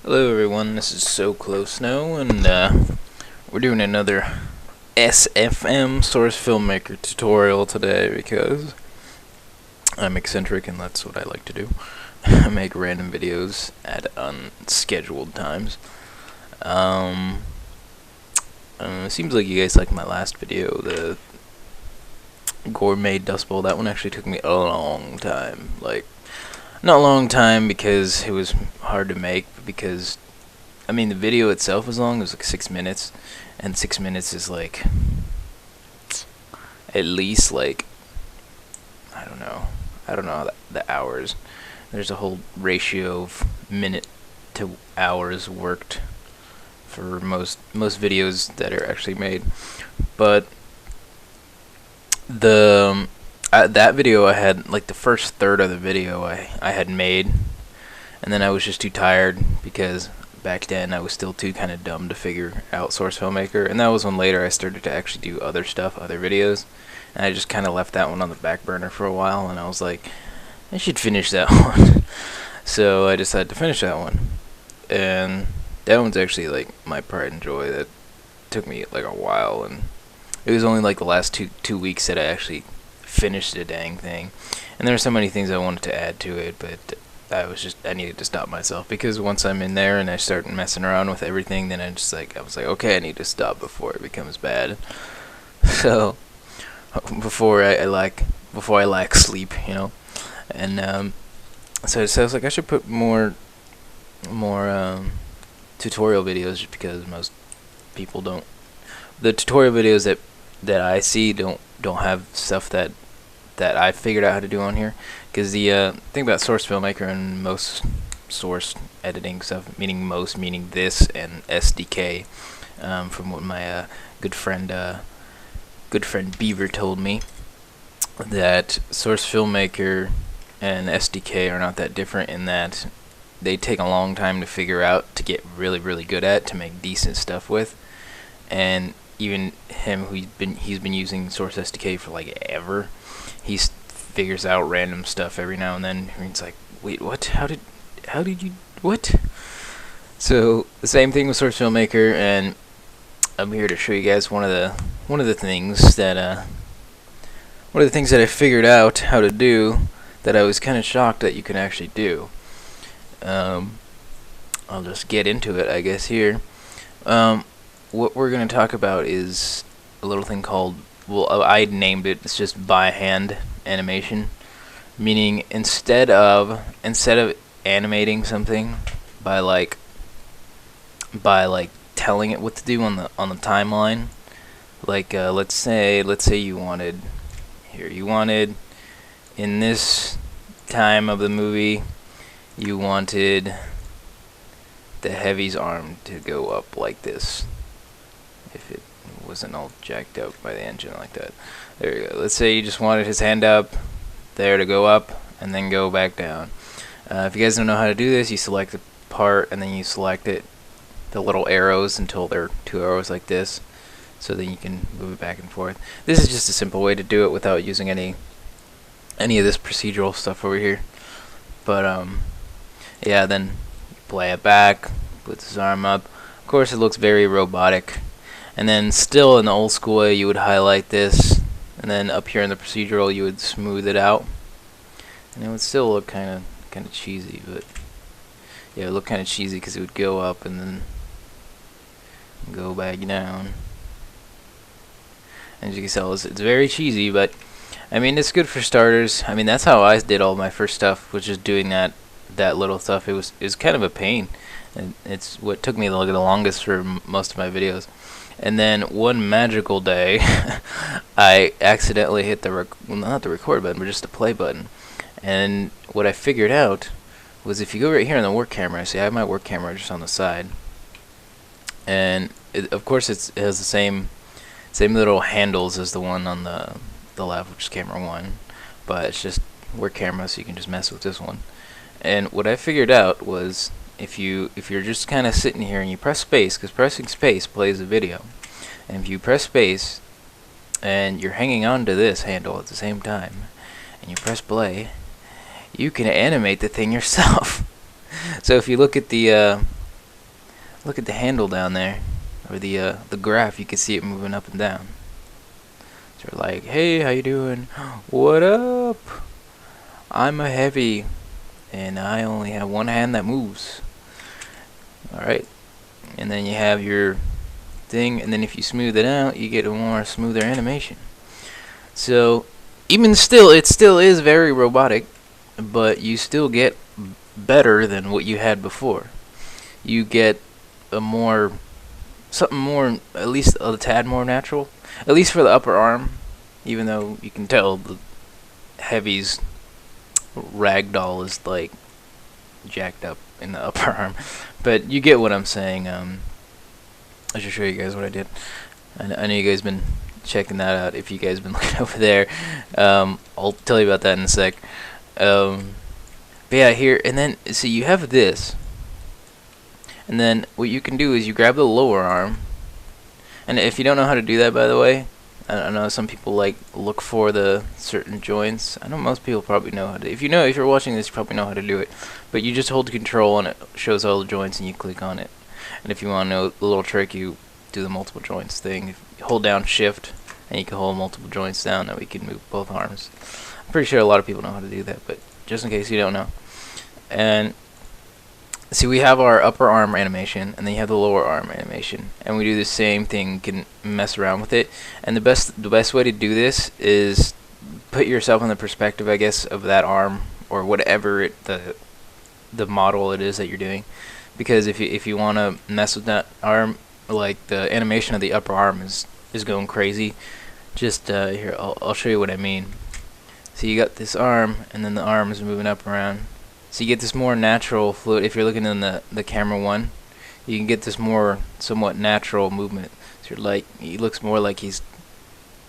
Hello everyone, this is So Close Snow, and we're doing another SFM Source Filmmaker tutorial today because I'm eccentric and that's what I like to do. I make random videos at unscheduled times. It seems like you guys liked my last video, the Gourmet Dust Bowl. That one actually took me a long time, not a long time because it was hard to make, but because, I mean, the video itself was long. It was like 6 minutes, and 6 minutes is like, at least like, I don't know the hours. There's a whole ratio of minute to hours worked for most videos that are actually made, but the that video I had, like, the first third of the video I had made, and then I was just too tired because back then I was still too kind of dumb to figure out Source Filmmaker, and that was when later I started to actually do other stuff, other videos, and I just kind of left that one on the back burner for a while, and I was like, I should finish that one. So I decided to finish that one, and that one's actually like my pride and joy. That took me like a while, and it was only like the last two weeks that I actually finished the dang thing, and there were so many things I wanted to add to it, but I needed to stop myself, because once I'm in there and I start messing around with everything, then I was like, okay, I need to stop before it becomes bad. So before I lack sleep, and so I was like, I should put more tutorial videos, just because most people don't. The tutorial videos that I see don't have stuff that I figured out how to do on here, because the thing about Source Filmmaker and most source editing stuff, meaning this and SDK, from what my good friend Beaver told me, that Source Filmmaker and SDK are not that different, in that they take a long time to figure out, to get really, really good at, to make decent stuff with. And even him, he's been using Source SDK for like ever, he figures out random stuff every now and then. He's like, wait, what? How did you, what? So the same thing with Source Filmmaker, and I'm here to show you guys one of the things that I figured out how to do, that I was kind of shocked that you can actually do. I'll just get into it, I guess, here. What we're going to talk about is a little thing called, well, I named it, it's just by hand animation, meaning instead of animating something by telling it what to do on the timeline, like let's say you wanted in this time of the movie, you wanted the Heavy's arm to go up like this, if it wasn't all jacked up by the engine like that. There you go. Let's say you just wanted his hand up there to go up and then go back down. If you guys don't know how to do this, you select the part and then you select the little arrows until they're 2 arrows like this, so then you can move it back and forth. This is just a simple way to do it without using any of this procedural stuff over here. But yeah, then play it back, puts his arm up. Of course, it looks very robotic. And then still in the old school way, you would highlight this, and then up here in the procedural, you would smooth it out, and it would still look kind of cheesy. But yeah, it would look kind of cheesy because it would go up and then go back down. And as you can tell, it's very cheesy, but I mean, it's good for starters. I mean, that's how I did all my first stuff, was just doing that little stuff. It was kind of a pain, and it's what took me the longest for most of my videos. And then one magical day, I accidentally hit not the record button, but just the play button. And what I figured out was, if you go right here on the work camera, see, I have my work camera just on the side, and of course it has the same little handles as the one on the left, which is camera 1, but it's just work camera, so you can just mess with this one. And what I figured out was, if you're just kind of sitting here and you press space, because pressing space plays the video, and if you press space and you're hanging on to this handle at the same time, and you press play, you can animate the thing yourself. So if you look at the look at the handle down there, or the graph. You can see it moving up and down. So you're like, hey, how you doing? What up? I'm a heavy, and I only have one hand that moves. Alright, and then you have your thing, and then if you smooth it out, you get a more smoother animation. So even still, it still is very robotic, but you still get better than what you had before. You get a more, something more, at least a tad more natural, at least for the upper arm, even though you can tell the Heavy's ragdoll is like jacked up in the upper arm, but you get what I'm saying. I should show you guys what I did. I know you guys been checking that out. If you guys been looking over there, I'll tell you about that in a sec. But yeah, here, and then so you have this, and then what you can do is you grab the lower arm, and if you don't know how to do that, by the way, I know some people like look for the certain joints. I know most people probably know how to. If you're watching this, you probably know how to do it. But you just hold Control and it shows all the joints, and you click on it. And if you want to know the little trick, you do the multiple joints thing. If you hold down Shift, and you can hold multiple joints down, that we can move both arms. I'm pretty sure a lot of people know how to do that, but just in case you don't know. And see, we have our upper arm animation, and then you have the lower arm animation, and we do the same thing. You can mess around with it, and the best way to do this is put yourself in the perspective, I guess, of that arm or whatever the model it is that you're doing. Because if you want to mess with that arm, like the animation of the upper arm is going crazy. Just here, I'll show you what I mean. So you got this arm, and then the arm is moving up around. So you get this more natural fluid. If you're looking in the camera one, you can get this more somewhat natural movement. So you're like, he looks more like he's,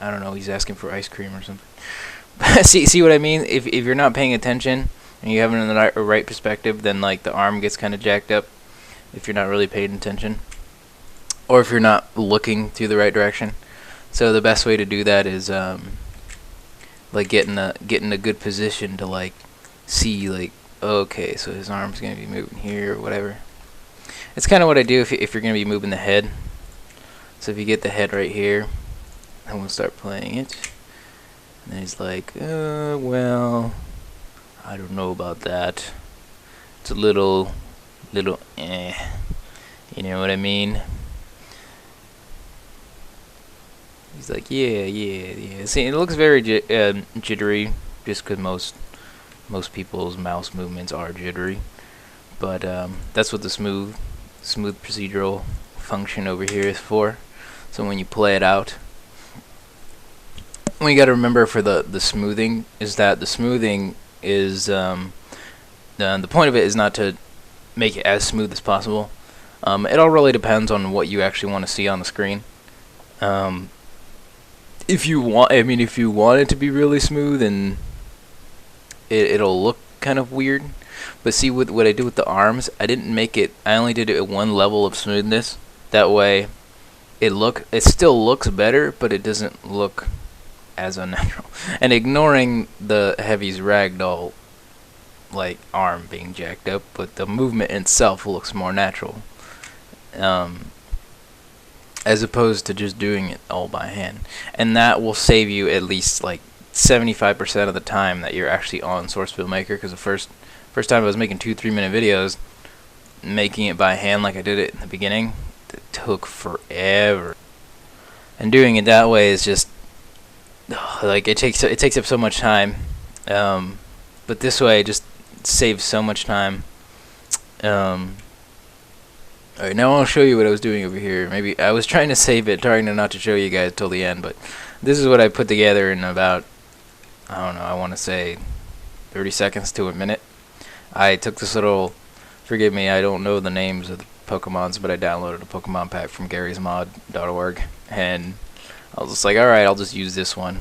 I don't know, he's asking for ice cream or something. see what I mean? If you're not paying attention and you have it in the right perspective, then like the arm gets kind of jacked up. If you're not really paying attention, or if you're not looking through the right direction. So the best way to do that is like get in a good position to like see, like, okay, so his arm's gonna be moving here or whatever. It's kind of what I do if you're gonna be moving the head. So if you get the head right here, and we'll start playing it, and then he's like, well, I don't know about that. It's a little you know what I mean? He's like, yeah. See, it looks very jittery, just because most people's mouse movements are jittery. But that's what the smooth procedural function over here is for. So when you play it out, what you got to remember for the smoothing is that the smoothing is the point of it is not to make it as smooth as possible. It all really depends on what you actually want to see on the screen. If you want it to be really smooth, and it'll look kind of weird. But see, with what I do with the arms, I didn't make it. I only did it at one level of smoothness. That way, it still looks better, but it doesn't look as unnatural. And ignoring the Heavy's ragdoll like arm being jacked up, but the movement itself looks more natural. As opposed to just doing it all by hand. And that will save you at least like 75% of the time that you're actually on Source Filmmaker, because the first time I was making 2-3 minute videos, making it by hand like I did it in the beginning, it took forever. And doing it that way is just like it takes up so much time. But this way it just saves so much time. Alright, now I'll show you what I was doing over here. Maybe I was trying to save it, trying not to show you guys till the end, but this is what I put together in about, I don't know, I want to say 30 seconds to a minute. I took this little, forgive me, I don't know the names of the Pokemons, but I downloaded a Pokemon pack from garysmod.org, and I was just like, alright, I'll just use this one.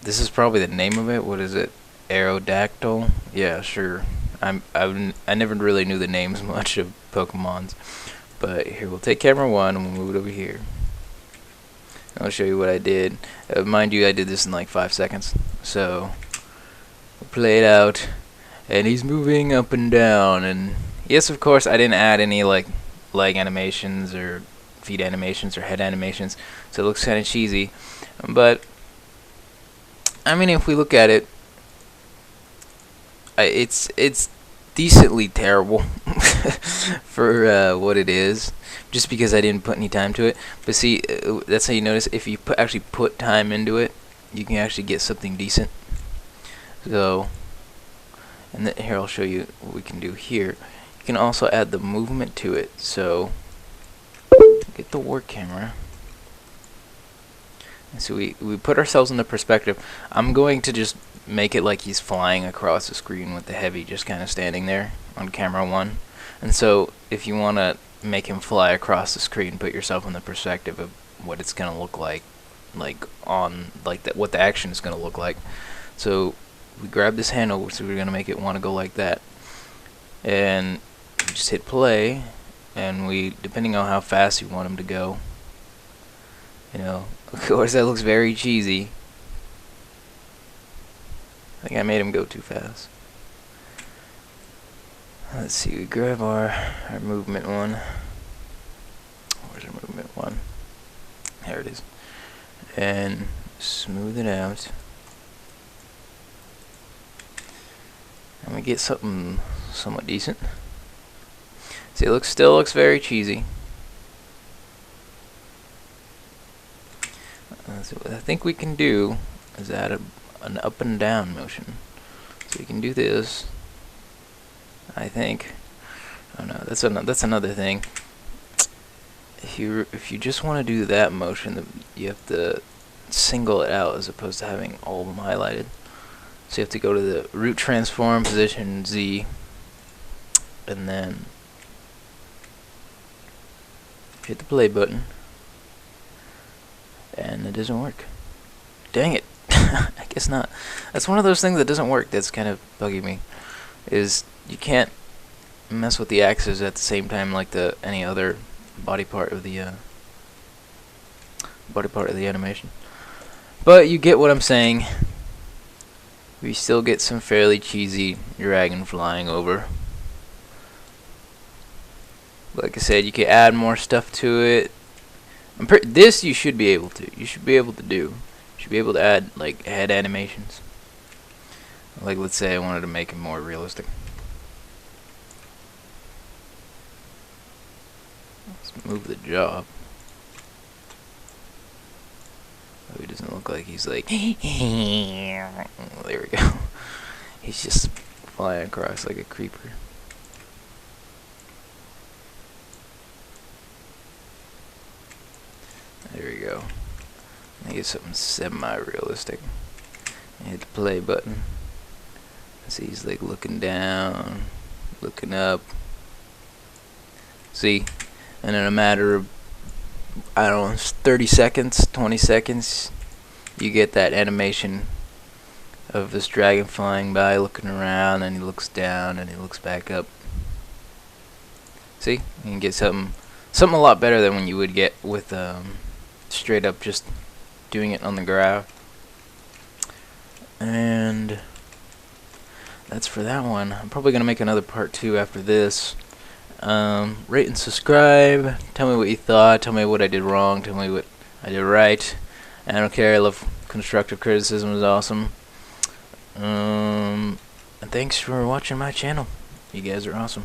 This is probably the name of it. What is it? Aerodactyl? Yeah, sure. I never really knew the names much of Pokemons, but here, we'll take camera 1 and we'll move it over here. I'll show you what I did. Mind you, I did this in like 5 seconds. So we'll play it out, and he's moving up and down. And yes, of course, I didn't add any like leg animations or feet animations or head animations, so it looks kind of cheesy. But I mean, if we look at it, it's decently terrible for what it is, just because I didn't put any time to it. But see, that's how you notice if you actually put time into it, you can actually get something decent. So, and here I'll show you what we can do here. You can also add the movement to it. So, get the work camera. And so we put ourselves in the perspective. I'm going to just make it like he's flying across the screen with the heavy just kind of standing there on camera 1. And so if you want to make him fly across the screen, put yourself in the perspective of what it's going to look like on that, what the action is going to look like. So we grab this handle, so we're going to make it want to go like that, and we just hit play, and we, depending on how fast you want him to go, you know, of course that looks very cheesy. I think I made him go too fast. Let's see, we grab our movement one. Where's our movement one? There it is. And smooth it out. And we get something somewhat decent. See, it still looks very cheesy. So what I think we can do is add an up and down motion. So we can do this, I think. Oh no, that's another thing. If you just want to do that motion, you have to single it out as opposed to having all of them highlighted. So you have to go to the root transform position Z, and then hit the play button, and it doesn't work. Dang it. I guess not. That's one of those things that doesn't work. That's kind of bugging me. Is you can't mess with the axis at the same time like any other body part of the animation. But you get what I'm saying. We still get some fairly cheesy dragon flying over. Like I said, you can add more stuff to it. This you should be able to. You should be able to do. You should be able to add like head animations. Like let's say I wanted to make it more realistic. Let's move the jaw. Oh, he doesn't look like he's like. There we go. He's just flying across like a creeper. There we go. I get something semi-realistic. Hit the play button. See, he's like looking down, looking up. See, and in a matter of, I don't know, 30 seconds, 20 seconds, you get that animation of this dragon flying by, looking around, and he looks down, and he looks back up. See, you can get something a lot better than when you would get with straight up just doing it on the graph. And that's for that one. I'm probably gonna make another part 2 after this. Rate and subscribe. Tell me what you thought. Tell me what I did wrong. Tell me what I did right. And I don't care. I love constructive criticism. Is awesome. And thanks for watching my channel. You guys are awesome.